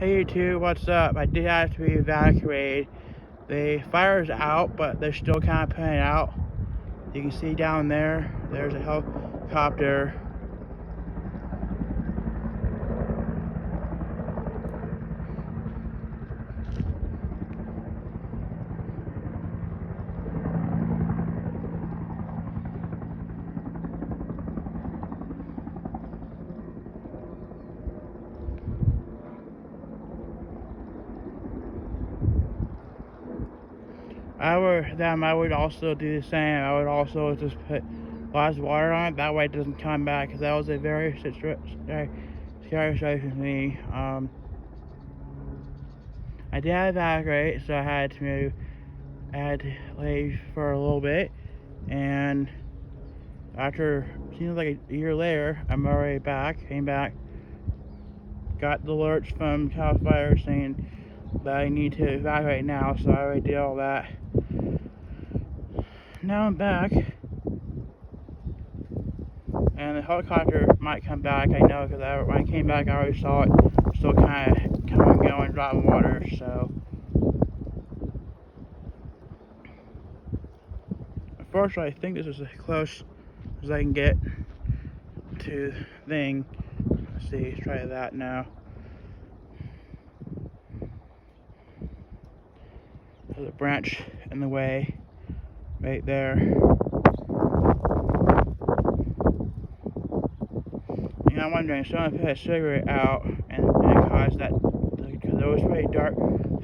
Hey YouTube, what's up? I did have to be evacuated. The fire's out, but they're still kind of putting it out. You can see down there, there's a helicopter. I would also do the same. I would also just put lots of water on it. That way it doesn't come back, because that was a very scary situation for me. I did evacuate, so I had to move. I had to leave for a little bit, and after seems like a year later, I'm already back. Came back, got the alerts from Cal Fire saying that I need to evacuate now, so I already did all that. Now I'm back, and the helicopter might come back. I know, because when I came back, I already saw it still kind of coming and going, dropping water. So unfortunately, I think this is as close as I can get to the thing. Let's see, try that now. There's a branch in the way right there. And I'm wondering, someone put a cigarette out and it caused that, because it was pretty dark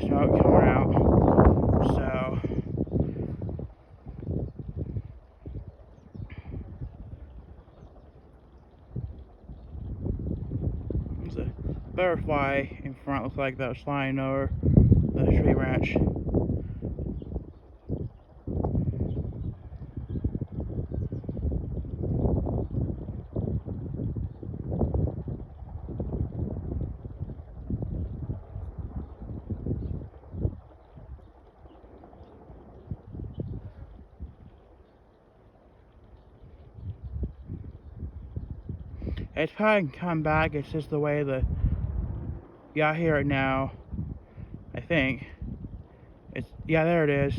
smoke coming out. So there's a butterfly in front, looks like that was flying over the tree branch. It's probably come back. It's just the way I hear it now. I think yeah, there it is.